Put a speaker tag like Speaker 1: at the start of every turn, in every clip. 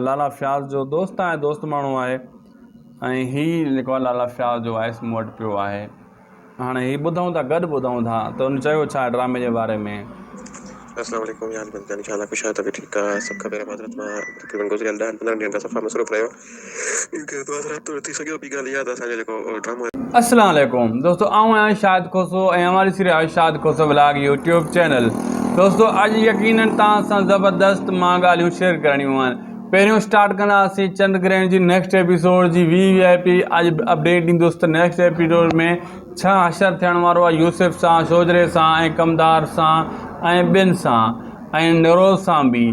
Speaker 1: लाला फ्याज़ जो दोस्त आहे, दोस्त माण्हू आहे ऐं हीउ जेको आहे लाला फ्याज़ जो वॉइस मूं वटि पियो आहे। हाणे हीउ ॿुधूं था, गॾु ॿुधूं था त उन चयो छा ड्रामे जे बारे में।
Speaker 2: अस्सलाम वालेकुम यार बंदे इंशाल्लाह खुश है तभी ठीक है सबका मेरा माजरत में तकरीबन गुज़रियल 10-15 ॾींहनि खां सफ़ा मसरूफ़ रहियो इनके दुआ रात तो थी सघियो ॿी ॻाल्हि इहा त असांजो जेको ड्रामो आहे।
Speaker 1: अस्सलाम वालेकुम दोस्तों, आऊं आहियां शाहिद खोसो ऐं हमारी सीरियल आहे शाहिद खोसो व्लॉग यूट्यूब चैनल। दोस्तों अॼु यकीनन तव्हां सां ज़बरदस्त मां ॻाल्हियूं शेयर करणियूं आहिनि। पहिरियों स्टार्ट कंदासीं चंड ग्रहण जी नेक्स्ट एपिसोड जी VIP अॼु अपडेट ॾींदुसि त नेक्स्ट एपिसोड में छा हशर थियण वारो आहे यूसुफ सां, सोजरे सां ऐं कमदार सां ऐं ॿियनि सां ऐं नरोज़ सां बि।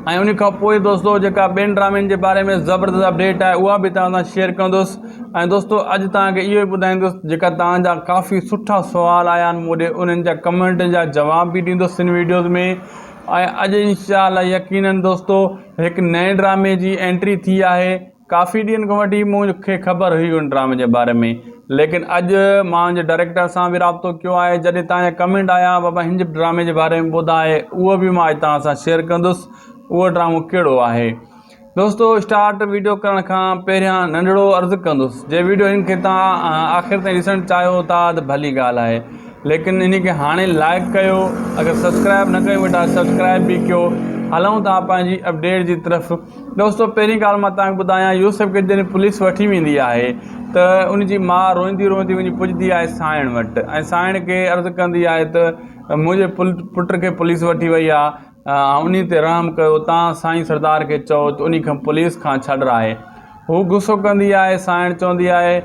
Speaker 1: ऐं उन खां पोइ दोस्तों जेका ॿियनि ड्रामनि जे बारे में ज़बरदस्त अपडेट आहे उहा बि तव्हां सां शेयर कंदुसि। ऐं दोस्तों अॼु तव्हांखे इहो ई ॿुधाईंदुसि जेका तव्हांजा काफ़ी सुठा सुवाल आया आहिनि मूं ॾे, उन्हनि जा कमेंट जा जवाब बि ॾींदुसि इन वीडियोज़ में। ऐं अॼु इंशाअल्लाह यकीनन दोस्तों हिकु नए ड्रामे जी एंट्री थी आहे। काफ़ी ॾींहंनि खां वठी मूंखे ख़बर हुई उन ड्रामे जे बारे में, लेकिन अॼु मां उनजे डायरेक्टर सां बि राब्तो कयो आहे। जॾहिं तव्हांजा कमेंट आया बाबा हिन ड्रामे जे बारे में ॿुधाए, उहो बि मां अॼु तव्हां सां शेयर कंदुसि उहो ड्रामो कहिड़ो आहे। दोस्तों स्टार्ट वीडियो करण खां पहिरियां नंढिड़ो अर्ज़ु कंदुसि, जे वीडियो इनखे तव्हां आख़िर ताईं ॾिसणु चाहियो था त भली ॻाल्हि आहे, लेकिन इन खे हाणे लाइक कयो, अगरि सब्सक्राइब न कयो वेठा सब्सक्राइब बि कयो। हलूं था पंहिंजी अपडेट जी तरफ़। दोस्तों पहिरीं ॻाल्हि मां तव्हांखे ॿुधायां, यूसुफ खे जॾहिं पुलिस वठी वेंदी आहे त उनजी माउ रोईंदी रोईंदी वञी पुॼंदी आहे साइण वटि ऐं साइण खे अर्ज़ु कंदी आहे त मुंहिंजे पुट खे पुलिस वठी वई आहे, उन ते रहम कयो, तव्हां साईं सरदार खे चओ त उन खां पुलिस खां छॾाए। हू गुस्सो कंदी आहे, साइण चवंदी आहे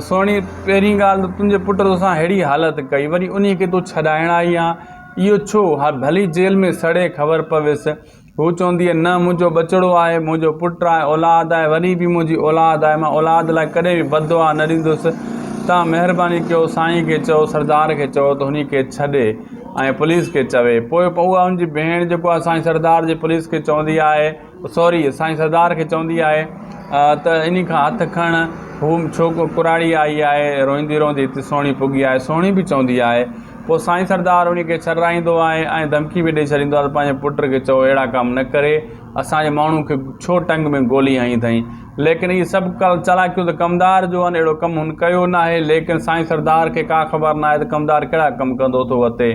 Speaker 1: सोणी पहिरीं ॻाल्हि त तुंहिंजे पुट तोसां अहिड़ी हालत कई, वरी उन खे तूं छॾाइण आई आहे, इहो छो? हा भली जेल में सड़े ख़बर पवेसि। हू चवंदी आहे न मुंहिंजो बचिड़ो आहे, मुंहिंजो पुटु आहे, औलाद आहे, वरी बि मुंहिंजी औलाद आहे, मां औलाद लाइ कॾहिं बि बददुआ न ॾींदुसि। तव्हां महिरबानी कयो, साईं खे चओ, सरदार खे चओ त हुन खे छॾे ऐं पुलिस खे चवे। पोइ उहा हुनजी भेण जेको आहे साईं सरदार जे पुलिस खे चवंदी आहे, सॉरी साईं सरदार खे चवंदी आहे त इन खां हथु खण, हू छोकिरो कुराड़ी आई आहे रोईंदी रोईंदी हिते सोणी पुॻी आहे। सोणी बि चवंदी आहे। पोइ साईं सरदार उन खे छॾाईंदो आहे ऐं धमकी बि ॾेई छॾींदो आहे त पंहिंजे पुट खे चओ अहिड़ा कम न करे, असांजे माण्हू खे छो टंग में गोली हई अथई। लेकिन इहे सभु चालाकियूं त कमदार जो आहिनि, अहिड़ो कमु हुन कयो न आहे। लेकिन साईं सरदार खे का ख़बर न आहे त कमदार कहिड़ा कमु कंदो थो वते।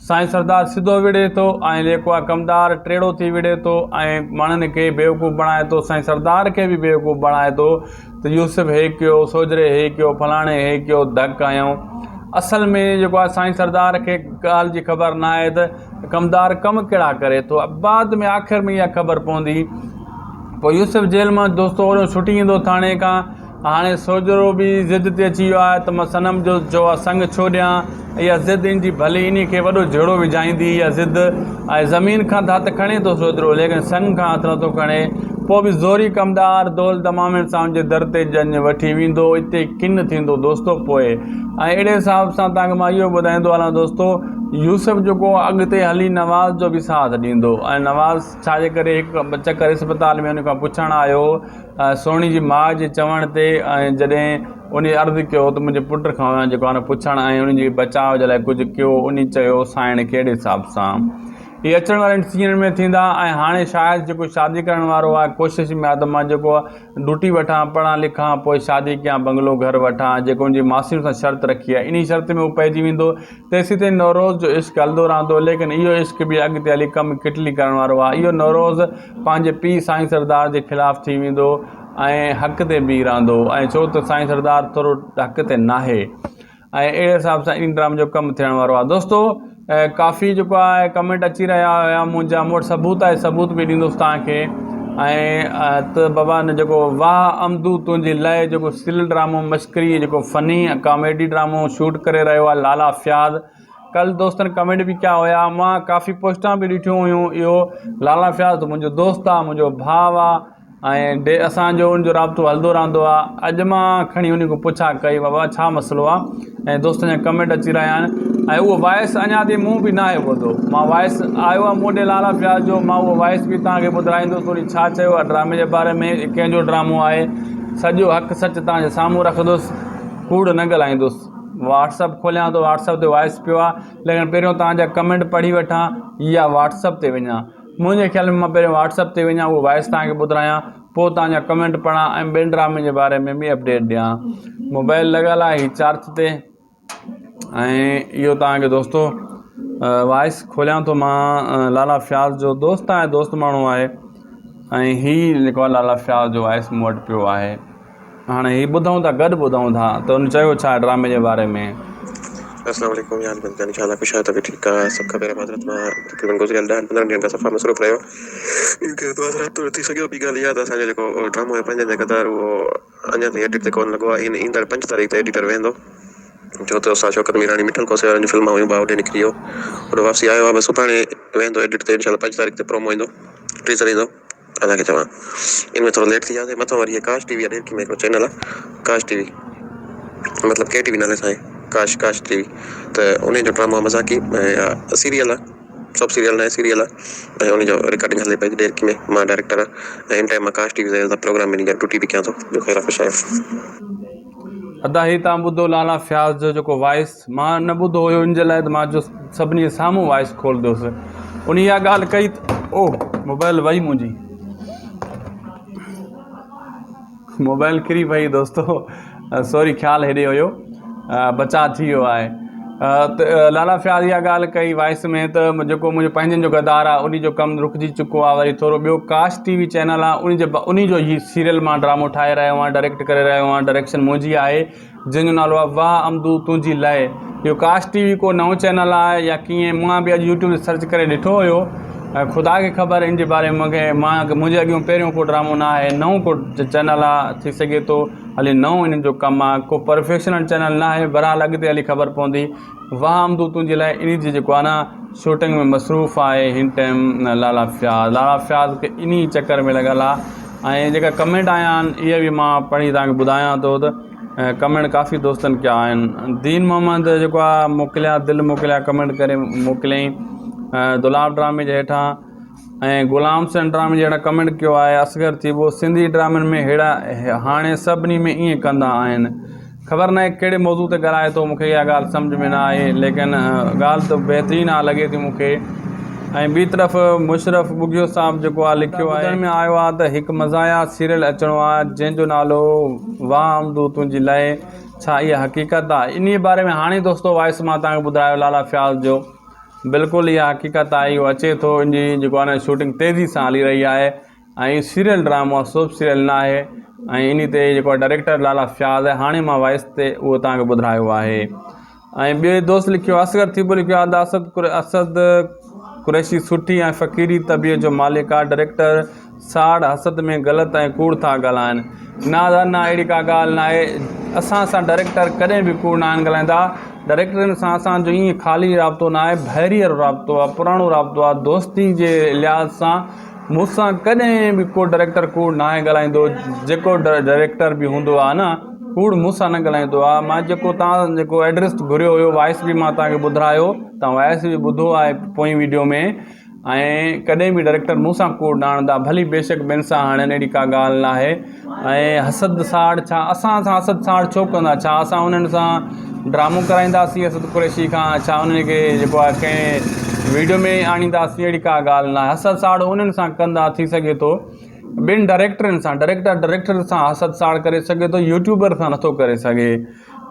Speaker 1: साईं सरदार सिधो विढ़े थो ऐं जेको आहे कमदार टेढ़ो थी विढ़े थो ऐं माण्हुनि खे बेवकूफ़ बणाए थो, साईं सरदार खे बि बेवकूफ़ बणाए थो त यूसुफ हे कयो, सोजरे हे कयो, फलाणे हे कयो, धक हयऊं। असल में जेको आहे साईं सरदार खे ॻाल्हि जी ख़बर न आहे त कमदार कमु कहिड़ा करे थो। बाद में आख़िर में इहा ख़बर पवंदी। पोइ यूसुफ जेल मां दोस्तो ओड़ो छुटी ईंदो थाणे खां। हाणे सोजरो बि ज़िद ते अची वियो आहे त मां सनम जो आहे संग छो ॾियां। इहा ज़िद इन जी भली इन खे वॾो जहिड़ो विझाईंदी इहा ज़िद। ऐं ज़मीन खां त हथु खणे थो सोजरो, लेकिन संग खां हथु नथो खणे। पोइ बि ज़ोरी कमदार दोल तमामनि सां उनजे दर ते जंज वठी वेंदो, हिते किन थींदो दोस्तो। पोइ ऐं अहिड़े हिसाब सां तव्हांखे मां इहो ॿुधाईंदो हलां दोस्तो, यूसुफ जेको अॻिते हली नवाज़ जो बि साथ ॾींदो। ऐं नवाज़ छाजे करे हिकु चकर इस्पताल में उन खां पुछणु आयो सोणी जी माउ जे चवण ते, ऐं जॾहिं उन अर्ज़ु कयो त मुंहिंजे पुट खां जेको आहे न पुछणु ऐं उनजे बचाव जे लाइ कुझु कयो, उन चयो साइण कहिड़े हिसाब सां। इहे अचण वारनि सीन में थींदा। ऐं हाणे शायदि जेको शादी करण वारो आहे कोशिशि में आहे त मां जेको आहे ड्यूटी वठां, पढ़ां लिखां, पोइ शादी कयां, बंगलो घर वठां, जेको उनजी मासियुनि सां शर्त रखी आहे। इन शर्त में उहो पइजी वेंदो। तेसीं ताईं नवरोज़ जो इश्क हलंदो रहंदो, लेकिन इहो इश्क बि अॻिते हली कमु किटली करण वारो आहे। इहो नवरोज़ पंहिंजे पीउ साईं सरदार जे ख़िलाफ़ु थी वेंदो ऐं हक़ ते बीह रहंदो, ऐं छो त साईं सरदार थोरो हक़ ते नाहे। ऐं अहिड़े हिसाब सां इन ड्रामे जो कमु थियण वारो आहे। दोस्तो काफ़ी जेको आहे कमेंट अची रहिया हुया मुंहिंजा, मूं वटि सबूत आहे, सबूत बि ॾींदुसि तव्हांखे। ऐं त बाबा न जेको वाह अमदू तुंहिंजी लय जेको स्टिल ड्रामो मश्करी जेको फ़नी कॉमेडी ड्रामो शूट करे रहियो आहे लाला फ्याज़। कल्ह दोस्तनि कमेंट बि कया हुया, मां काफ़ी पोस्टां बि ॾिठियूं हुयूं, इहो लाला फ्याज़ त मुंहिंजो दोस्त आहे, मुंहिंजो भाउ आहे ऐं असांजो उनजो राब्तो हलंदो रहंदो आहे। अॼु मां खणी उन खां पुछा कई बाबा छा मसइलो आहे, ऐं दोस्तनि जा कमेंट अची रहिया आहिनि। ऐं उहो वॉइस अञा ताईं मूं बि न आहे ॿुधो। मां वॉइस आयो आहे मूं ॾे लाला फ्याज़ जो, मां उहो वॉइस बि तव्हांखे ॿुधाईंदुसि वरी छा चयो आहे ड्रामे जे बारे में, कंहिंजो ड्रामो आहे। सॼो हक़ सच तव्हांजे साम्हूं रखंदुसि, कूड़ न ॻाल्हाईंदुसि। व्हाट्सअप खोलियां थो, व्हाट्सअप ते वॉइस पियो आहे, लेकिन पहिरियों तव्हांजा कमेंट पढ़ी वठां या व्हाट्सअप ते वञा। मुंहिंजे ख़्याल में मां पहिरियों व्हाट्सअप ते वञा उहो वॉइस तव्हांखे ॿुधायां, पोइ तव्हांजा कमेंट पढ़ां ऐं ॿिनि ड्रामे जे बारे में बि अपडेट ॾियां। मोबाइल लॻियल आहे हीअ चार्ज ते ऐं इहो तव्हांखे दोस्तो वॉइस खोलियां थो मां। लाला फयाज़ जो दोस्त आहे, दोस्त माण्हू आहे ऐं हीअ जेको आहे लाला फयाज़ जो वॉइस मूं वटि पियो आहे। हाणे हीअ ॿुधूं था, गॾु ॿुधूं था त हुन चयो छा ड्रामे जे बारे में।
Speaker 2: अस्सलाम वालेकुम यार बंदन, इंशाल्लाह कुछ है तभी ठीक है। सबका मेरा माजरत में तकरीबन गुज़रियल 10-15 ॾींहनि खां सफ़ा मसरूफ़ रहियो। इनके तो रात तो थी सघियो ॿी ॻाल्हि इहा त असांजो जेको ड्रामो आहे 5 जे क़दर उहो अञा ताईं एडिट ते कोन लॻो आहे। ईंदड़ 5 तारीख़ ते एडिटर वेंदो, जो त असां शौकत मीरानी मिठल कोसे जी फिल्म हुयूं भाउ ॾे निकिरी वियो, होॾे वापसी आयो आहे। बसि सुभाणे वेंदो एडिट ते, इंशाल्लाह 5 तारीख़ ते प्रोमो ईंदो, टीज़र ईंदो। हालांकि चवां इनमें थोरो लेट थी वियासीं। मथां वरी काश टीवी आहे, ॾेरकी में हिकिड़ो चैनल आहे काश टीवी, मतिलबु के टीवी नाले सां आहे काश टीवी, त उन जो ड्रामो आहे मज़ाकी सीरियल आहे, सब सीरियल न आहे, सीरियल आहे ऐं उनजो रिकॉर्डिंग हले पई ॾेरकी में। मां डायरेक्टर ऐं इन टाइम मां काश टीवी जा प्रोग्राम में ड्यूटी बि कयां थो। ॿियो ख़ैर ख़ुशि आहियो।
Speaker 1: अदा ही तव्हां ॿुधो लाला फयाज़ जो जेको वॉइस, मां न ॿुधो हुयो इन जे लाइ त मां जो सभिनी जे साम्हूं वॉइस खोलंदुसि। उन इहा ॻाल्हि कई, ओ मोबाइल वई मुंहिंजी, मोबाइल किरी पई दोस्तो, सॉरी ख़्यालु हेॾे हुयो, बचाव थी वियो आहे। त लाला फयाज़ इहा ॻाल्हि कई वॉइस में त जेको मुंहिंजो पंहिंजनि जो गदार आहे उन जो कमु रुकिजी चुको आहे। वरी थोरो ॿियो काश टीवी चैनल आहे, उन जो ही सीरियल मां ड्रामो ठाहे रहियो आहियां, डायरेक्ट करे रहियो आहियां। डायरेक्शन मुंहिंजी आहे, जंहिंजो नालो आहे वाह अमदू तुंहिंजी लय। इहो काश टीवी को नओं चैनल आहे या कीअं, मां बि अॼु यूट्यूब ते सर्च करे ॾिठो हुयो। ख़ुदा खे ख़बर इन जे बारे में। मुंहिंजे अॻियां पहिरियों को ड्रामो न आहे, नओं को चैनल आहे, थी सघे थो हाली नओं इन्हनि जो कमु आहे, को प्रोफेशनल चैनल न आहे। बहरहाल अॻिते हली ख़बर पवंदी। वाह अमदू तुंहिंजे लाइ इन जी जेको आहे न शूटिंग में मसरूफ़ आहे हिन टाइम लाला फयाज़ खे इन चकर में लॻल आहे। ऐं जेका कमेंट आया आहिनि इहे बि मां पढ़ी तव्हांखे ॿुधायां थो त कमेंट काफ़ी दोस्तनि कया आहिनि। दीन मोहम्मद जेको आहे मोकिलिया, दिलि मोकिलिया, कमेंट करे मोकिलियईं दुलाब ड्रामे जे हेठां। ऐं गुलाम हुसैन ड्रामे जे हेठां कमेंट कयो आहे असगर थीबो, सिंधी ड्रामनि में हेड़ा हाणे सभिनी में ईअं कंदा आहिनि। ख़बर न आहे कहिड़े मौज़ू ते ॻाल्हाए थो, मूंखे इहा ॻाल्हि सम्झ में न आहे, लेकिन ॻाल्हि त बहितरीनु आहे लॻे थी मूंखे। ऐं ॿी तरफ़ मुशरफ बुगियो साहब जेको आहे लिखियो आहे में आयो आहे त हिकु मज़ाया सीरियल अचिणो आहे जंहिंजो नालो वाह अमदू तुंहिंजी लय। छा इहा हक़ीक़त आहे? इन बारे में हाणे दोस्तो वॉइस मां तव्हांखे ॿुधायो लाला फयाज़ जो, बिल्कुलु इहा हक़ीक़त आहे। इहो अचे थो, इन जी जेको आहे न शूटिंग तेज़ी सां हली रही आहे ऐं सीरियल ड्रामो आहे, सोप सीरियल न आहे। ऐं इन ते जेको आहे डायरेक्टर लाला फयाज़ आहे। हाणे मां वॉइस ते उहो तव्हांखे ॿुधायो आहे। ऐं ॿियो दोस्त लिखियो असगर थीबो लिखियो आहे असद कुरैशी सुठी ऐं फ़क़ीरी तबियत जो मालिक आहे। डायरेक्टर साड़ हसद में ग़लति ऐं कूड़ था ॻाल्हाइनि। न अहिड़ी का ॻाल्हि न आहे। असां सां डायरेक्टर कॾहिं बि कूड़ न आहिनि ॻाल्हाईंदा। डायरेक्टरनि सां असांजो ईअं ख़ाली राब्तो न आहे, भैरियर राब्तो आहे, पुराणो राब्तो आहे। दोस्ती जे लिहाज़ सां मूंसां कॾहिं बि को डायरेक्टर कूड़ न आहे ॻाल्हाईंदो। जेको डायरेक्टर बि हूंदो आहे न कूड़ मूंसां न ॻाल्हाईंदो आहे। मां तव्हां जेको एड्रेस घुरियो हुयो, वॉइस बि मां तव्हांखे ॿुधायो, तव्हां वॉइस बि ॿुधो आहे पोइ वीडियो में। ऐं कॾहिं बि डायरेक्टर मूंसां कूड़ न आणंदा, भली बेशक ॿियनि सां हाणे अहिड़ी का ॻाल्हि न आहे। ऐं हसद साड़ छा असां सां हसद साड़ छो कंदा? छा असां उन्हनि सां ड्रामो कराईंदासीं असद कुरैशी खां? छा उन्हनि खे जेको आहे कंहिं वीडियो में आणींदासीं? अहिड़ी का ॻाल्हि न आहे। हसद साड़ उन्हनि सां कंदा, थी सघे थो ॿिनि डायरेक्टरनि सां, डायरेक्टर सां हसद साड़ करे सघे थो, यूट्यूबर सां नथो करे सघे।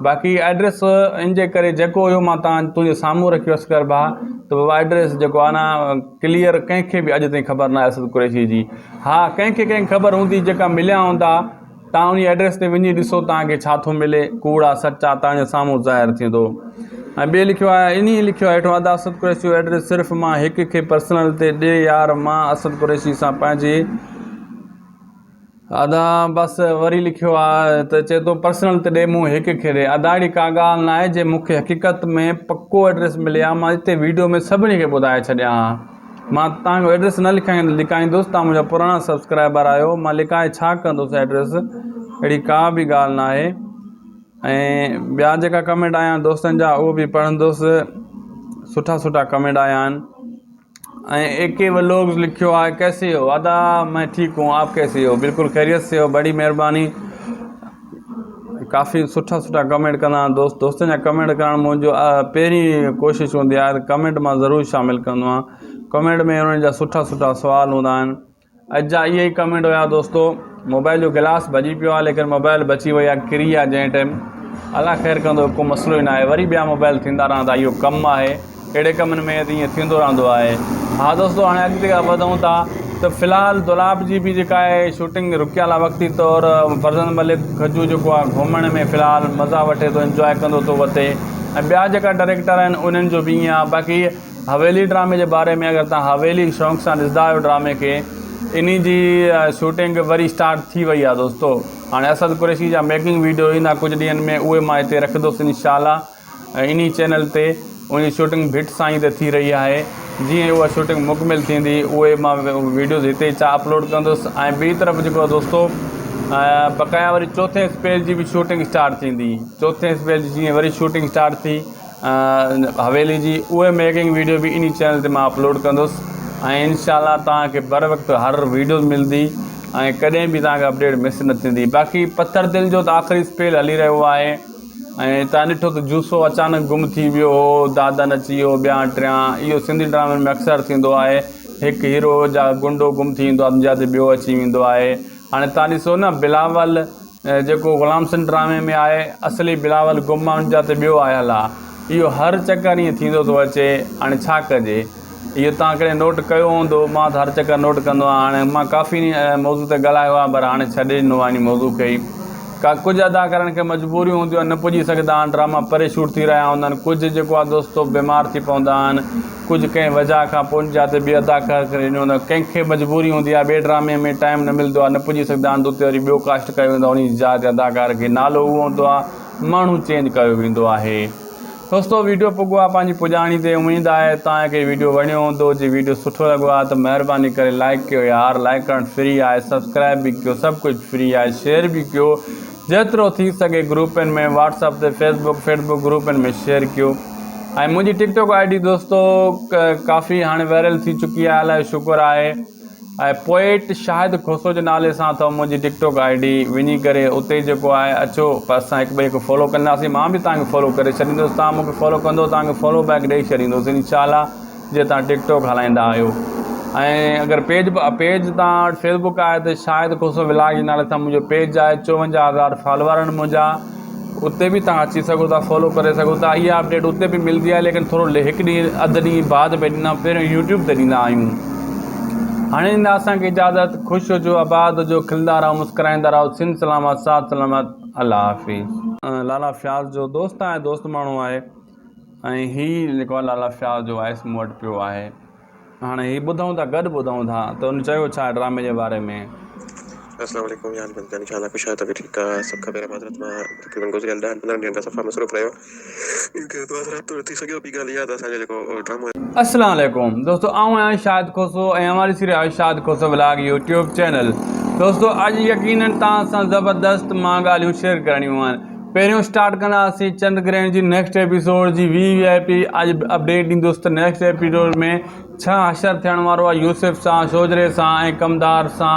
Speaker 1: बाक़ी एड्रेस इन जे करे जेको हुयो मां तुंहिंजे साम्हूं रखियो असगर भाउ, त बाबा एड्रेस जेको आहे न क्लियर कंहिंखे बि अॼु ताईं ख़बर न आहे असद कुरैशी जी। हा, कंहिंखे ख़बर हूंदी, जेका मिलिया हूंदा, तव्हां उन एड्रेस ते वञी ॾिसो तव्हांखे छा थो मिले, कूड़ आहे सच आहे, तव्हांजे साम्हूं ज़ाहिर थींदो। ऐं ॿिए लिखियो आहे, इन लिखियो आहे हेठो अदा असद कुरैशी जो एड्रेस सिर्फ़ु मां हिक खे पर्सनल ते ॾे यार, मां असद कुरैशी सां पंहिंजे अदा बसि। वरी लिखियो आहे त चए थो पर्सनल ते ॾे, मूं हिक खे ॾे। अदा अहिड़ी का ॻाल्हि न आहे। जे मूंखे हक़ीक़त में पको एड्रेस मिले आहे, मां हिते वीडियो में सभिनी खे ॿुधाए छॾियां हा। मां तव्हांजो एड्रेस न लिखाईंदुसि, तव्हां मुंहिंजा पुराणा सब्सक्राइबर आहियो, मां लिकाए छा कंदुसि एड्रेस? अहिड़ी का बि ॻाल्हि न आहे। ऐं ॿिया जेका कमेंट आया आहिनि दोस्तनि जा उहो बि पढ़ंदुसि, सुठा कमेंट आया आहिनि। ऐं AK व्लॉग्स लिखियो आहे कैसे हो? अदा मैं ठीक हूँ, आप कैसे हो? बिल्कुलु खैरियत से हो, बड़ी महिरबानी। काफ़ी सुठा कमेंट कंदा दोस्तनि जा कमेंट करणु मुंहिंजो पहिरीं कोशिशि हूंदी आहे त कमेंट मां ज़रूरु शामिलु कंदो आहियां। कमेंट में उन्हनि जा सुठा सुठा सुवाल हूंदा आहिनि। अॼु जा इहे ई कमेंट हुया दोस्तो। मोबाइल जो गिलास भॼी पियो आहे, लेकिन मोबाइल बची वई आहे, किरी आहे जंहिं टाइम। अलाह ख़ैरु कंदो, को मसइलो ई न आहे, वरी ॿिया मोबाइल थींदा रहंदा। इहो कमु आहे, अहिड़े कमनि में त ईअं थींदो रहंदो आहे। हा दोस्तो, हाणे अॻिते वधूं था त फ़िलहालु दुलाब जी बि जेका आहे शूटिंग रुकियल आहे वक़्ती तौरु। फरज़ंद मलिक खजू जेको आहे घुमण में फ़िलहालु मज़ा वठे थो, इंजॉय कंदो थो वठे। ऐं ॿिया जेका डायरेक्टर आहिनि उन्हनि जो बि ईअं आहे। बाक़ी हवेली ड्रामे जे बारे में अगरि तव्हां हवेली शौक़ सां ॾिसंदा आहियो ड्रामे खे, इन जी शूटिंग वरी स्टार्ट थी वई आहे दोस्तो। हाणे असद कुरैशी जा मेकिंग वीडियो ईंदा कुझु ॾींहंनि में, उहे मां हिते रखंदुसि इंशाअल्लाह इन चैनल ते। उन जी शूटिंग भिट सां ई त थी रही आहे। जीअं उहा शूटिंग मुकमिल थींदी उहे मां वीडियोज़ हिते अपलोड कंदुसि। ऐं ॿी तरफ़ जेको आहे दोस्तो, बक़ाया वरी चौथे स्पेस जी बि शूटिंग स्टार्ट थींदी। चौथे स्पेस जी जीअं वरी शूटिंग स्टार्ट थी हवेली जी, उहे मेकिंग वीडियो बि इन चैनल ते मां अपलोड कंदुसि। ऐं इंशाअल्लाह तव्हांखे बर वक़्तु हर वीडियो मिलंदी ऐं कॾहिं बि तव्हांखे अपडेट मिस न थींदी। बाक़ी पत्थर दिलि जो त आख़िरी स्पेल हली रहियो आहे। ऐं तव्हां ॾिठो त जूसो अचानक गुम थी वियो हो, दादा नची वियो, ॿिया टियां। इहो सिंधी ड्रामनि में अक्सर थींदो आहे, हिकु हीरो जा गुंडो गुम थी वेंदो आहे, जिते ॿियो अची वेंदो आहे। हाणे तव्हां ॾिसो न, बिलावल जेको ग़ुलाम सिंध ड्रामे में आहे, असली बिलावल गुम आहे, जिते ॿियो आयल आहे। इहो हर चकर ईअं थींदो थो अचे। हाणे छा कजे, इहो तव्हां कॾहिं नोट कयो हूंदो। मां त हर चकर नोट कंदो आहियां। हाणे मां काफ़ी मौज़ू ते ॻाल्हायो आहे, पर हाणे छॾे ॾिनो आहे इन मौज़ू खे ई। कुझु अदाकारनि खे मजबूरियूं हूंदियूं आहिनि, न पुॼी सघंदा आहिनि, ड्रामा परे शूट थी रहिया हूंदा आहिनि। कुझु जेको आहे दोस्तो बीमार थी पवंदा आहिनि, कुझु कंहिं वजह खां पोइ जिते ॿिए अदाकार खे ॾिनो हूंदो आहे। कंहिंखे मजबूरी हूंदी आहे, ॿिए ड्रामे में टाइम न मिलंदो आहे, न पुॼी सघंदा आहिनि, त उते वरी ॿियो कास्ट कयो वेंदो आहे। उन जात अदाकार खे नालो उहो हूंदो आहे, माण्हू चेंज कयो वेंदो आहे। दोस्तो वीडियो पुॻो आहे पंहिंजी पुॼाणी ते। उमेदु आहे तव्हांखे वीडियो वणियो हूंदो। जे वीडियो सुठो लॻो आहे त महिरबानी करे लाइक कयो यार, लाइक करणु फ्री आहे, सब्सक्राइब बि कयो, सभु कुझु फ्री आहे। शेयर बि कयो, जेतिरो थी सघे ग्रुपनि में, व्हाट्सअप ते, फेसबुक ग्रुपनि में शेयर कयो। ऐं मुंहिंजी टिकटॉक ID दोस्तो काफ़ी हाणे वायरल थी चुकी आहे, अलाए शुक्र आहे। ऐं पोएट शाहिद खोसो जे नाले सां अथव मुंहिंजी टिकटॉक ID। वञी करे उते जेको आहे अचो, पर असां हिक ॿिए खे फॉलो कंदासीं। मां बि तव्हांखे फॉलो करे छॾींदुसि, तव्हां मूंखे फॉलो कंदो, तव्हांखे फॉलो बैक ॾेई छॾींदुसि इंशाअल्लाह, जे तव्हां टिकटॉक हलाईंदा आहियो। ऐं अगरि पेज तव्हां वटि फेसबुक आहे त शाहिद खोसो व्लॉग जे नाले सां मुंहिंजो पेज आहे। 54,000 फॉलोवर आहिनि मुंहिंजा। उते बि तव्हां अची सघो था, फॉलो करे सघो था। इहा अपडेट उते बि मिलंदी आहे, लेकिन थोरो हिकु ॾींहुं अधु ॾींहुं बाद में ॾींदा, पहिरियों यूट्यूब ते ॾींदा आहियूं। हाणे ईंदा असांखे इजाज़त। ख़ुशि हुजो, आबाद हुजो, खिलंदा रहो, मुस्कुराईंदा रहो। सिंध सलामत, साथ सलामत, अल्लाह हाफ़िज़। लाला फ्याज़ जो दोस्त आहे, दोस्त माण्हू आहे। ऐं हीउ जेको आहे लाला फ्याज़ जो वॉइस मूं वटि पियो आहे। हाणे हीउ ॿुधूं था, गॾु ॿुधूं था त उन चयो छा ड्रामे जे बारे में।
Speaker 2: अस्सलाम वालेकुम यार बंदे, इंशाल्लाह कुछ है तो भी ठीक है। सबका मेरा माजरत में तकरीबन गुज़रियल 10-15 ॾींहंनि खां सफ़ा मसरूफ़ रहियो। इनके दुआ रात तो थी सघियो। ॿी ॻाल्हि इहा त असांजो जेको ड्रामो आहे।
Speaker 1: अस्सलाम वालेकुम दोस्तों, आऊं आहियां शाहिद खोसो ऐं हमारी सीरियल आहे शाहिद खोसो व्लॉग यूट्यूब चैनल। दोस्तों अॼु यकीनन तव्हां सां ज़बरदस्त मां ॻाल्हियूं शेयर करणियूं आहिनि। पहिरियों स्टार्ट कंदासीं चंद ग्रहण जी नेक्स्ट एपिसोड जी VIP। अॼु अपडेट ॾींदुसि त नेक्स्ट एपिसोड में छा हशर थियण वारो आहे यूसुफ सां, शोजरे सां ऐं कमदार सां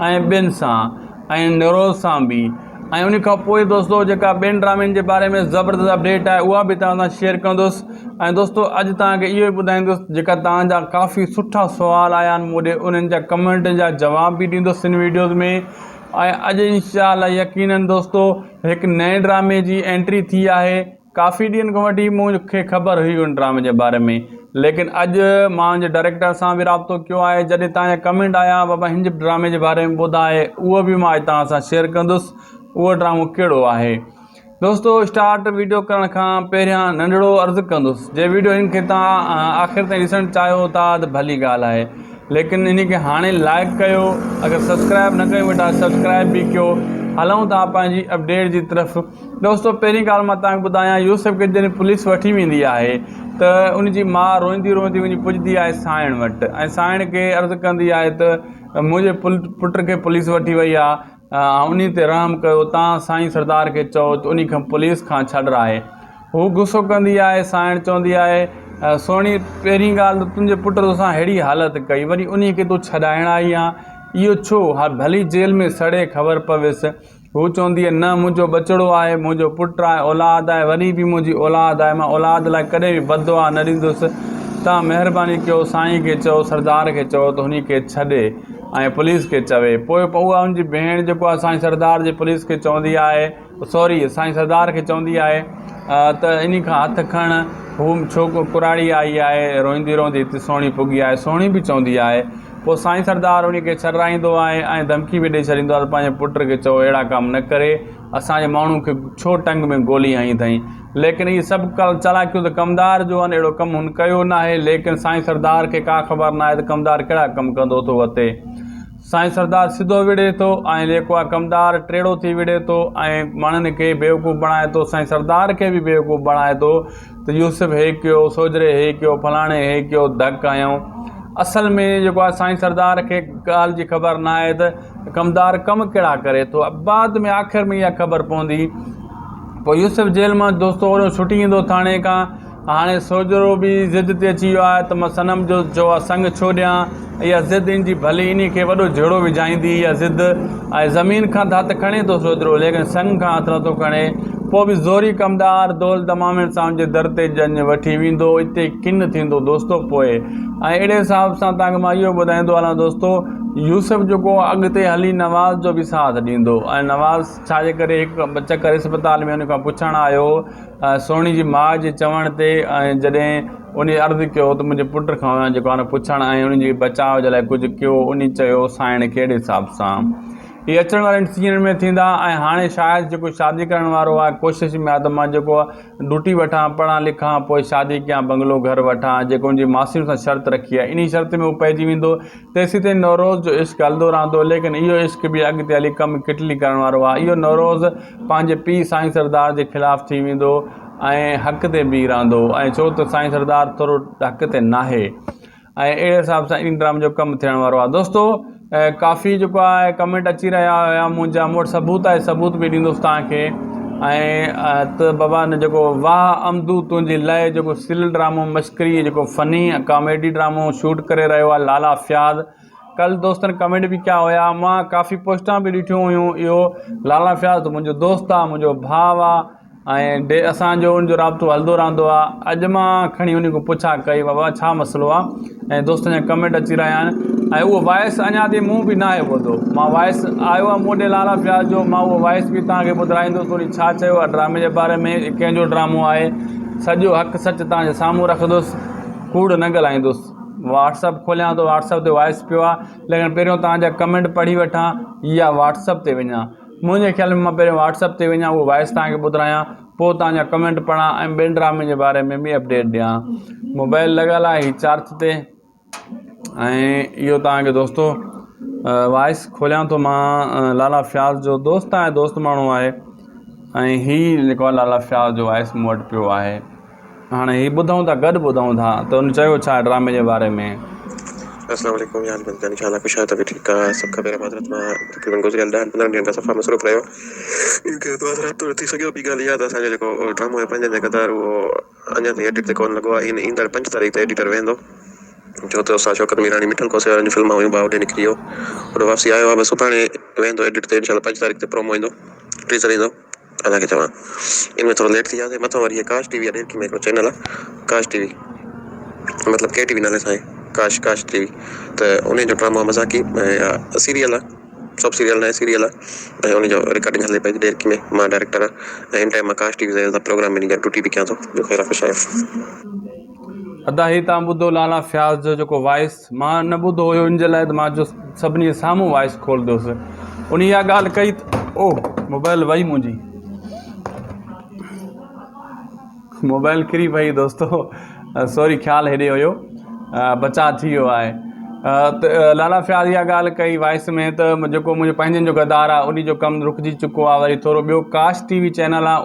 Speaker 1: ऐं ॿियनि सां ऐं निरोज़ सां बि। ऐं उन खां पोइ दोस्तो जेका ॿियनि ड्रामनि जे बारे में ज़बरदस्त अपडेट आहे, उहा बि तव्हां सां शेयर कंदुसि। ऐं दोस्तो अॼु तव्हांखे इहो ई ॿुधाईंदुसि जेका तव्हांजा काफ़ी सुठा सुवाल आया आहिनि मूं ॾे, उन्हनि जा कमेंट जा जवाब बि ॾींदुसि इन वीडियोज़ में। ऐं अॼु इंशाअल्लाह यकीनन दोस्तो हिकु नए ड्रामे जी एंट्री थी आहे। काफ़ी ॾींहंनि खां वठी मूंखे ख़बर हुई उन ड्रामे जे बारे में, लेकिन अॼु मां उनजे डायरेक्टर सां बि राब्तो कयो आहे। जॾहिं तव्हांजा कमेंट आया बाबा हिन ड्रामे जे बारे में ॿुधाए, उहो बि मां तव्हां सां शेयर कंदुसि। उहो ड्रामो कहिड़ो आहे दोस्तो। स्टार्ट वीडियो करण खां पहिरियां नंढिड़ो अर्ज़ु कंदुसि, जे वीडियो इनखे तव्हां आख़िर ताईं ॾिसणु चाहियो था त भली ॻाल्हि आहे, लेकिन इन खे हाणे लाइक कयो। अगरि सब्सक्राइब न कयो वेठा, सब्सक्राइब बि कयो। हलूं था पंहिंजी अपडेट जी तरफ़। दोस्तो पहिरीं ॻाल्हि मां तव्हांखे ॿुधायां, यूसुफ खे जॾहिं पुलिस वठी वेंदी आहे त उनजी माउ रोईंदी रोईंदी वञी पुॼंदी आहे साइण वटि, ऐं साइण खे अर्ज़ु कंदी आहे त मुंहिंजे पुट खे पुलिस वठी वई आहे, उन ते रहम कयो, तव्हां साईं सरदार खे चओ त उन खां पुलिस खां छॾाए। हू गुस्सो कंदी आहे। साइण चवंदी आहे सोणी, पहिरीं ॻाल्हि त तुंहिंजे पुट तोसां अहिड़ी हालति कई, वरी उन खे तूं छॾाइण आई आहे, इहो छो? हा भली जेल में सड़े ख़बर पवेसि। हू चवंदी आहे न, मुंहिंजो बचिड़ो आहे, मुंहिंजो पुटु आहे, औलाद आहे, वरी बि मुंहिंजी औलाद आहे, मां औलाद लाइ कॾहिं बि बददुआ न ॾींदुसि। तव्हां महिरबानी कयो साईं खे चओ सरदार खे चओ त हुन खे छॾे ऐं पुलिस खे चवे। पोइ उहा हुनजी भेण जेको आहे साईं सरदार जे पुलिस खे चवंदी आहे, सॉरी साईं सरदार खे चवंदी आहे त इन खां हथु खण। हू छोकिरो कुराड़ी आई आहे रोईंदी रोईंदी हिते सोणी पुगी आहे, सोणी बि चवंदी आहे। पोइ साईं सरदार उन खे छॾाईंदो आहे ऐं धमकी बि ॾेई छॾींदो आहे त पंहिंजे पुट खे चओ अहिड़ा कम न करे, असांजे माण्हू खे छो टंग में गोली हई अथई। लेकिन इहे सभु चालाकियूं त कमदार जो आहिनि, अहिड़ो कमु हुन कयो न आहे। लेकिन साईं सरदार खे का ख़बर न आहे त कमदार कहिड़ा कमु कंदो थो वते। साईं सरदार सिधो विढ़े थो ऐं जेको आहे कमदार टेढ़ो थी विढ़े थो ऐं माण्हुनि खे बेवकूफ़ बणाए थो, साईं सरदार खे बि बेवकूफ़ बणाए थो त यूसुफ हे कयो, सोजरे हे कयो, फलाणे हे कयो, धक हयूं। असल में जेको आहे साईं सरदार खे ॻाल्हि जी ख़बर न आहे त कमदार कमु कहिड़ा करे थो। बाद में आख़िर में इहा ख़बर पवंदी। पोइ यूसुफ जेल मां दोस्तो ओड़ो छुटी ईंदो थाणे खां। हाणे सोजरो बि ज़िद ते अची वियो आहे त मां सनम जो आहे संग छो ॾियां। इहा ज़िद इन जी भली इन खे वॾो झेड़ो विझाईंदी इहा ज़िद। ऐं ज़मीन खां त हथु खणे थो सोजरो, लेकिन संग खां हथु नथो खणे। पोइ बि ज़ोरी कमदार दौल तमामनि सां हुनजे दर ते जंज वठी वेंदो, हिते किन थींदो दोस्तो पोइ। ऐं अहिड़े हिसाब सां तव्हांखे मां इहो ॿुधाईंदो हलां दोस्तो, यूसुफ जेको अॻिते हली नवाज़ जो बि साथ ॾींदो। ऐं नवाज़ छाजे करे हिकु चकर इस्पताल में हुन खां पुछणु आयो सोणी जी माउ जे चवण ते, ऐं जॾहिं उन अर्ज़ु कयो त मुंहिंजे पुट खां जेको आहे पुछणु ऐं उनजे बचाव जे लाइ कुझु कयो, उन चयो साइण कहिड़े हिसाब सां। इहे अचण वारनि सीन में थींदा। ऐं हाणे शायदि जेको शादी करण वारो आहे कोशिशि में आहे त मां जेको आहे ड्यूटी वठां, पढ़ां लिखां, पोइ शादी कयां, बंगलो घर वठां, जेको उनजी मासियुनि सां शर्त रखी आहे। इन शर्त में उहो पइजी वेंदो। तेसीं ताईं नवरोज़ जो इश्क हलंदो रहंदो। लेकिन इहो इश्क बि अॻिते हली कमु किटली करण वारो आहे। इहो नवरोज़ पंहिंजे पीउ साईं सरदार जे ख़िलाफ़ु थी वेंदो ऐं हक़ ते बीह रहंदो, ऐं छो त साईं सरदार थोरो हक़ ते नाहे। ऐं अहिड़े हिसाब सां इन ड्रामे जो कमु थियण वारो आहे दोस्तो। काफ़ी जेको आहे कमेंट अची रहिया हुया मुंहिंजा, मूं वटि सबूत आहे, सबूत बि ॾींदुसि तव्हांखे। ऐं त बाबा न जेको वाह अमदू तुंहिंजी लय जेको सिल ड्रामो मश्करी जेको फ़नी कॉमेडी ड्रामो शूट करे रहियो आहे लाला फ़ियाज़। कल दोस्तनि कमेंट बि कया हुया, मां काफ़ी पोस्टां बि ॾिठियूं हुयूं। इहो लाला फ़ियाज़ त मुंहिंजो दोस्त आहे, मुंहिंजो भाउ आहे ऐं असांजो उनजो राब्तो हलंदो रहंदो आहे। अॼु मां खणी उन खां पुछा कई बाबा छा मसइलो आहे, ऐं दोस्तनि जा कमेंट अची रहिया आहिनि। ऐं उहो वॉइस अञा ताईं मूं बि न आहे ॿुधो। मां वॉइस आयो आहे मूं ॾे लाला फ़ियाज़ जो, मां उहो वॉइस बि तव्हांखे ॿुधाईंदुसि वरी छा चयो आहे ड्रामे जे बारे में, कंहिंजो ड्रामो आहे। सॼो हक़ सच तव्हांजे साम्हूं रखंदुसि, कूड़ न ॻाल्हाईंदुसि। व्हाट्सअप खोलियां थो, व्हाट्सअप ते वॉइस पियो आहे, लेकिन पहिरियों तव्हांजा कमेंट पढ़ी वठां या व्हाट्सअप ते वञा। मुंहिंजे ख़्याल में मां पहिरियों व्हाट्सअप ते वञा, उहो वॉइस तव्हांखे ॿुधायां, पोइ तव्हांजा कमेंट पढ़ां ऐं ॿियनि ड्रामे जे बारे में बि अपडेट ॾियां। मोबाइल लॻियलु आहे हीअ चार्ज ते। ऐं इहो तव्हांखे दोस्तो वॉइस खोलियां थो मां। लाला फ़ियाज़ जो दोस्त आहे, दोस्त माण्हू आहे। ऐं हीअ जेको आहे लाला फ़ियाज़ जो वॉइस मूं वटि पियो आहे। हाणे हीअ ॿुधूं था, गॾु ॿुधूं था त हुन चयो छा ड्रामे जे बारे में।
Speaker 2: अस्सलाम वालेकुम यार बंदन, इंशाल्लाह कुछ है तभी ठीक है। सबका मेरा माजरत में तकरीबन गुज़रियल 10-15 ॾींहनि खां सफ़ा मसरूफ़ रहियो। इनखे तो रात तो थी सघियो। ॿी ॻाल्हि यादि असांजो जेको ड्रामो आहे 5 जगहदार, उहो अञा ताईं एडिट ते कोन लॻो आहे। ईंदड़ 5 तारीख़ ते एडिटर वेंदो, छो त असां शौकत मीरानी मिठल कोसे वारनि जी फिल्म हुयूं, भाउ ॾे निकिरी वियो, होॾे वापसी आयो आहे। बसि सुभाणे वेंदो एडिट ते, इंशाल्लाह 5 तारीख़ ते प्रोमो ईंदो, टीज़र ईंदो। तव्हांखे चवां इनमें थोरो लेट थी वियासीं। मथां वरी काश टीवी आहे, ॾेरकी में हिकिड़ो चैनल आहे काश टीवी, मतिलबु के टीवी नाले सां आहे काश टीवी। त उन जो ड्रामो आहे मज़ाकी ऐं सीरियल आहे, सब सीरियल न आहे, सीरियल आहे। ऐं उनजो रिकॉर्डिंग हले पई ॾेरकी में। मां डायरेक्टर आहियां ऐं इन टाइम मां काश टीवी जा प्रोग्राम में ड्यूटी बि कयां थो। जो ख़ैर ख़ुशि आहियो।
Speaker 1: अदा ही तव्हां ॿुधो लाला फ़ियाज़ जो जेको वॉइस, मां न ॿुधो हुयो इन जे लाइ त मां जो सभिनी जे साम्हूं वॉइस खोलंदुसि। उन इहा ॻाल्हि कई ओह मोबाइल वई मुंहिंजी, मोबाइल किरी पई दोस्तो, सॉरी ख़्यालु हेॾे हुयो, बचाव थी वियो आहे। त लाला फ़ियाज़ इहा ॻाल्हि कई वॉइस में त जेको मुंहिंजो पंहिंजनि जो गदार आहे उन जो कमु रुकिजी चुको आहे। वरी थोरो ॿियो काश टीवी चैनल आहे,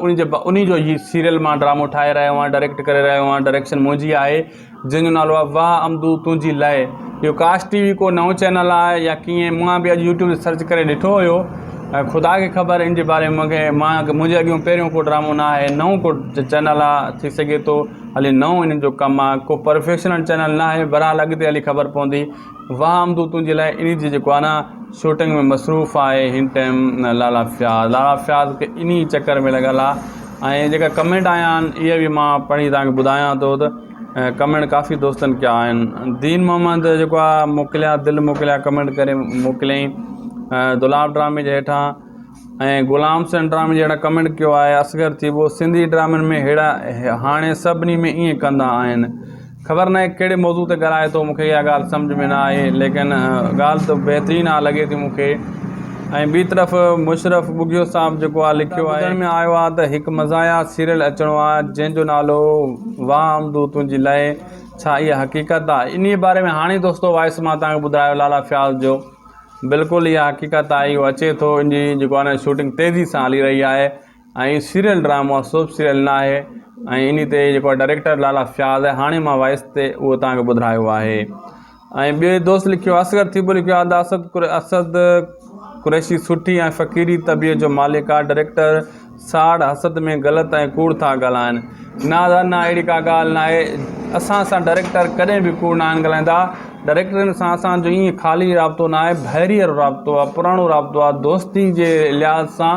Speaker 1: उन जो ही सीरियल मां ड्रामो ठाहे रहियो आहियां, डायरेक्ट करे रहियो आहियां। डायरेक्शन मुंहिंजी आहे, जंहिंजो नालो आहे वाह अमदू तुंहिंजी लय। इहो काश टीवी को नओं चैनल आहे या कीअं, मां बि अॼु यूट्यूब ते सर्च करे ॾिठो हुयो। ख़ुदा खे ख़बर इन जे बारे में। मुंहिंजे अॻियां पहिरियों को ड्रामो न आहे, नओं को चैनल आहे, थी सघे थो हाली नओं इन्हनि जो कमु आहे, को प्रोफेशनल चैनल न आहे। बहरहाल अॻिते हली ख़बर पवंदी। वाह अमदू तुंहिंजे लाइ इन जी जेको आहे न शूटिंग में मसरूफ़ आहे हिन टाइम लाला फ़ियाज़ खे इन चकर में लॻल आहे। ऐं जेका कमेंट आया आहिनि इहे बि मां पढ़ी तव्हांखे ॿुधायां थो त कमेंट काफ़ी दोस्तनि कया आहिनि। दीन मोहम्मद जेको आहे मोकिलिया दिलि मोकिलिया कमेंट करे मोकिलियईं दुलाब ड्रामे जे हेठां। ऐं गुलाम हुसैन ड्रामे जे हेठां कमेंट कयो आहे असगर थीबो सिंधी ड्रामनि में हेड़ा हाणे सभिनी में ईअं कंदा आहिनि। ख़बर न आहे कहिड़े मौज़ू ते ॻाल्हाए थो, मूंखे इहा ॻाल्हि सम्झ में न आहे, लेकिन ॻाल्हि त बहितरीनु आहे लॻे थी मूंखे। ऐं ॿी तरफ़ मुशरफ बुगियो साहब जेको आहे लिखियो आहे में आयो आहे त हिकु मज़ाया सीरियल अचिणो आहे जंहिंजो नालो वाह अमदू तुंहिंजी लय, छा इहा हक़ीक़त आहे? इन बारे में हाणे दोस्तो वॉइस मां तव्हांखे ॿुधायो लाला फयाज़ जो। बिल्कुलु इहा हक़ीक़त आहे, इहो अचे थो। इन जी जेको आहे न शूटिंग तेज़ी सां हली रही आहे ऐं सीरियल ड्रामो आहे, सोप सीरियल न आहे। ऐं इन ते जेको आहे डायरेक्टर लाला फयाज़ आहे। हाणे मां वॉइस ते उहो तव्हांखे ॿुधायो आहे। ऐं ॿियो दोस्त लिखियो असगर थीबो लिखियो आहे असद कुरैशी सुठी ऐं फ़क़ीरी तबियत जो मालिक आहे। डायरेक्टर साड़ हसद में ग़लति ऐं कूड़ था ॻाल्हाइनि। न अहिड़ी का ॻाल्हि न आहे। असां सां डायरेक्टर कॾहिं बि कूड़ न आहिनि ॻाल्हाईंदा। डायरेक्टरनि सां असांजो ईअं ख़ाली राब्तो न आहे, बहरीअ राब्तो आहे, पुराणो राब्तो आहे। दोस्ती जे लिहाज़ सां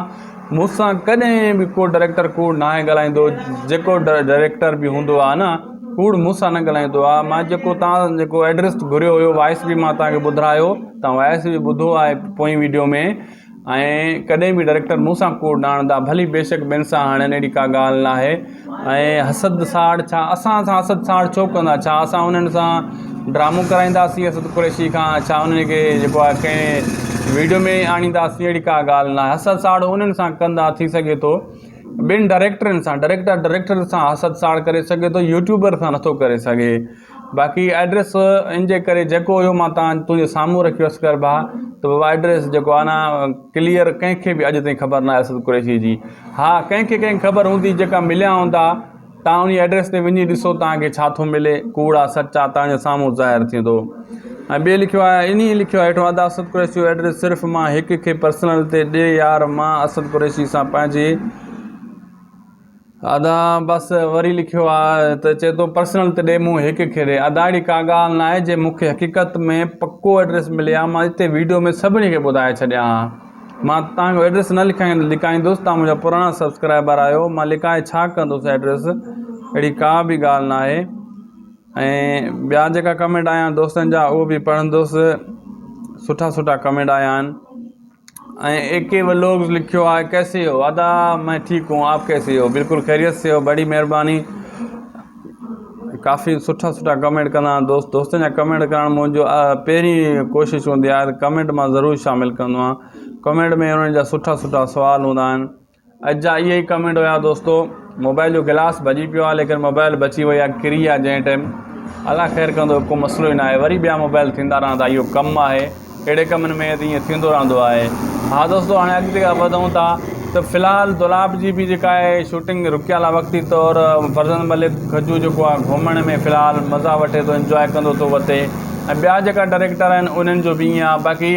Speaker 1: मूंसां कॾहिं बि को डायरेक्टर कूड़ न आहे ॻाल्हाईंदो। जेको डायरेक्टर बि हूंदो आहे न कूड़ मूंसां न ॻाल्हाईंदो आहे। मां जेको तव्हां जेको एड्रेस घुरियो हुयो वॉइस बि मां तव्हांखे ॿुधायो, तव्हां वॉइस बि ॿुधो आहे पोइ वीडियो में। ऐं कॾहिं बि डायरेक्टर मूंसां कूड़ न आणंदा, भली बेशक ॿियनि सां हाणे अहिड़ी का ॻाल्हि न आहे। ऐं हसद साड़ छा असां सां हसद साड़ छो कंदा? छा असां उन्हनि सां ड्रामो कराईंदासीं असद कुरैशी खां? छा उन्हनि खे जेको आहे कंहिं वीडियो में आणींदासीं? अहिड़ी का ॻाल्हि न आहे। हसद साड़ उन्हनि सां कंदा थी सघे थो ॿिनि डायरेक्टरनि सां। डायरेक्टर सां हसद साड़ करे सघे थो, यूट्यूबर सां नथो करे सघे। बाक़ी एड्रेस इन जे करे जेको हुयो मां तुंहिंजे साम्हूं रखियो असगर भाउ, त बाबा एड्रेस जेको आहे न क्लियर कंहिंखे बि अॼु ताईं ख़बर न आहे असद कुरैशी जी। हा कंहिंखे ख़बर हूंदी, जेका मिलिया हूंदा, तव्हां उन एड्रेस ते वञी ॾिसो तव्हांखे छा थो मिले, कूड़ आहे सच आहे तव्हांजे साम्हूं ज़ाहिर थींदो। ऐं ॿियो लिखियो आहे इन लिखियो आहे हेठो अदा असद कुरैशी जो एड्रेस सिर्फ़ु मां हिक खे पर्सनल ते ॾे यार, मां असद कुरैशी सां पंहिंजे अदा बसि। वरी लिखियो आहे त चए थो पर्सनल ते ॾे मूं हिक खे ॾे। अदा अहिड़ी का ॻाल्हि न आहे। जे मूंखे हक़ीक़त में पको एड्रेस मिले हा, मां हिते वीडियो में सभिनी खे ॿुधाए छॾियां हा। मां तव्हांखे एड्रेस न लिकाईंदुसि, तव्हां मुंहिंजा पुराणा सब्सक्राइबर आहियो, मां लिकाए छा कंदुसि एड्रेस? अहिड़ी का बि ॻाल्हि न आहे। ऐं ॿिया जेका कमेंट आया आहिनि दोस्तनि जा उहो बि पढ़ंदुसि। सुठा कमेंट आया आहिनि। ऐं AK व्लॉग्स लिखियो आहे कैसे हो? अदा मैं ठीक हूँ, आप कैसे हो? बिल्कुलु ख़ैरियत से हो, बड़ी महिरबानी। काफ़ी सुठा कमेंट कंदा दोस्तनि जा कमेंट करणु मुंहिंजो पहिरीं कोशिशि हूंदी आहे त कमेंट मां ज़रूरु शामिलु कंदो आहियां। कमेंट में उन्हनि जा सुठा सुवाल हूंदा आहिनि। अॼु जा इहे ई कमेंट हुया दोस्तो। मोबाइल जो गिलास भॼी पियो आहे, लेकिन मोबाइल बची वई आहे, किरी आहे जंहिं टाइम। अलाह ख़ैरु कंदो, को मसइलो ई न आहे। वरी ॿिया मोबाइल थींदा रहंदा, इहो कमु आहे। अहिड़े कमनि में त ईअं थींदो रहंदो आहे। हा दोस्तो हाणे अॻिते वधूं था त फ़िलहालु दुलाब जी बि जेका आहे शूटिंग रुकियल आहे वक़्ती तौरु। फरज़ंद मलिक खजू जेको आहे घुमण में फ़िलहालु मज़ा वठे थो, इंजॉय कंदो थो वठे। ऐं ॿिया जेका डायरेक्टर आहिनि उन्हनि जो बि ईअं आहे। बाक़ी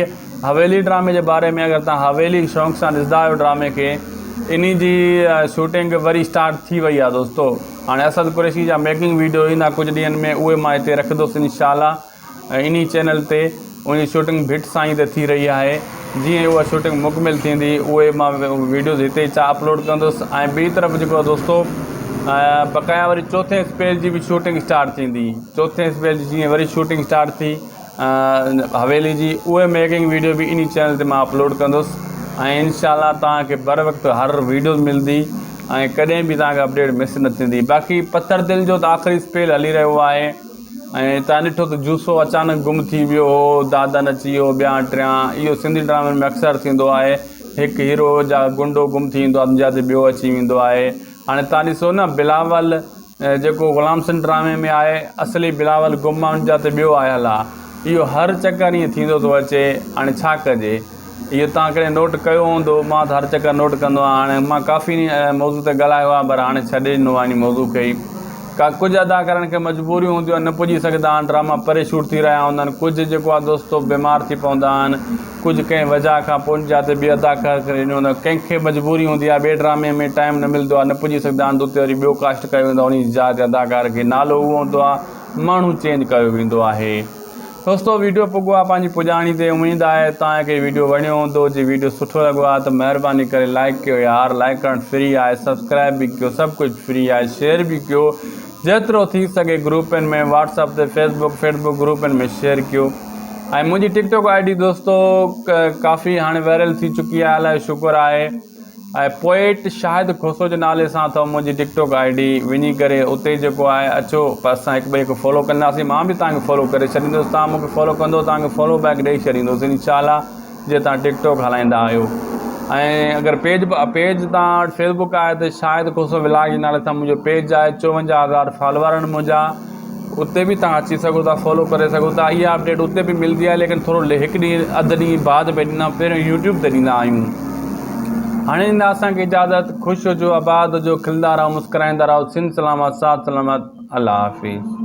Speaker 1: हवेली ड्रामे जे बारे में अगरि तव्हां हवेली शौक़ सां ॾिसंदा आहियो ड्रामे खे, इन जी शूटिंग वरी स्टार्ट थी वई आहे दोस्तो। हाणे असद कुरैशी जा मेकिंग वीडियो ईंदा कुझु ॾींहंनि में, उहे मां हिते रखंदुसि इंशाअल्लाह इन चैनल ते। उन जी शूटिंग भिट सां ई त थी रही आहे। जीअं उहा शूटिंग मुकमिल थींदी उहे मां वीडियोज़ हिते ई अपलोड कंदुसि। ऐं ॿी तरफ़ जेको दोस्तो बक़ाया वरी चौथे स्पेल जी बि शूटिंग स्टार्ट थींदी। चौथे स्पेल जी जीअं वरी शूटिंग स्टार्ट थी हवेली जी, उहे मेकिंग वीडियो बि इन चैनल ते मां अपलोड कंदुसि। ऐं इंशाअल्लाह तव्हांखे बर वक़्तु हर वीडियो मिलंदी ऐं कॾहिं बि तव्हांखे अपडेट मिस न थींदी। बाक़ी पत्थर दिलि जो त आख़िरी स्पेल हली रहियो आहे। ऐं तव्हां ॾिठो त जूसो अचानक गुम थी वियो हो, दादन अची वियो, ॿिया टियां। इहो सिंधी ड्रामनि में अक्सर थींदो आहे, हिकु हीरो जा गुंडो गुम थी वेंदो आहे, जाते ॿियो अची वेंदो आहे। हाणे तव्हां ॾिसो न बिलावल जेको गुलाम हुसैन ड्रामे में आहे, असली बिलावल गुम आहे, जाते ॿियो आयल आहे। इहो हर चकर ईअं थींदो थो अचे। हाणे छा कजे? इहो तव्हां कॾहिं नोट कयो हूंदो, मां त हर चकर नोट कंदो आहियां। हाणे मां काफ़ी मौज़ू ते ॻाल्हायो आहे, पर हाणे छॾे ॾिनो आहे इन मौज़ू खे ई। कुझु अदाकारनि खे मजबूरियूं हूंदियूं आहिनि, न पुॼी सघंदा आहिनि, ड्रामा परे शूट थी रहिया हूंदा आहिनि। कुझु जेको आहे दोस्तो बीमार थी पवंदा आहिनि, कुझु कंहिं वजह खां पोइ जाते ॿिए अदाकार खे ॾिनो हूंदो आहे। कंहिंखे मजबूरी हूंदी आहे, ॿिए ड्रामे में टाइम न मिलंदो आहे, न पुॼी सघंदा आहिनि, त उते वरी ॿियो कास्ट कयो वेंदो आहे। उन जात अदाकार खे नालो उहो हूंदो आहे, माण्हू चेंज कयो वेंदो आहे। दोस्तो वीडियो पुॻो आहे पंहिंजी पुॼाणी ते। उमेदु आहे तव्हांखे वीडियो वणियो हूंदो। जे वीडियो सुठो लॻो आहे त महिरबानी करे लाइक कयो यार, लाइक करणु फ्री आहे, सब्सक्राइब बि कयो, सभु कुझु फ्री आहे, शेयर बि कयो। जेतिरो थी सघे ग्रुपनि में व्हाट्सअप ते फेसबुक ग्रुपनि में शेयर कयो। ऐं मुंहिंजी टिकटॉक आई डी दोस्तो काफ़ी हाणे वायरल थी चुकी आहे, अलाए शुक्र आहे। ऐं पोएट शाहिद खोसो जे नाले सां अथव मुंहिंजी टिकटॉक आई डी, वञी करे उते जेको आहे अचो त असां हिक ॿिए खे फॉलो कंदासीं। मां बि तव्हांखे फॉलो करे छॾींदुसि, तव्हां मूंखे फॉलो कंदो तव्हांखे फॉलो बैक ॾेई छॾींदुसि इंशाअल्लाह, जे तव्हां टिकटॉक हलाईंदा आहियो। ऐं अगरि पेज तव्हां फेसबुक आहे त शाहिद खोसो व्लॉग जे नाले सां मुंहिंजो पेज आहे, 54,000 फॉलोवर आहिनि मुंहिंजा, उते बि तव्हां अची सघो था, फॉलो करे सघो था। इहा अपडेट उते बि मिलंदी आहे, लेकिन थोरो हिकु ॾींहुं अधु ॾींहुं बाद में ॾींदा, पहिरियों यूट्यूब ते ॾींदा आहियूं। हाणे ईंदा असांखे इजाज़त, ख़ुशि हुजो, आबाद हुजो, खिलंदा रहो, मुस्कुराईंदा रहो, सिंध सलामत, साथ सलामत, अल्लाह हाफ़िज़।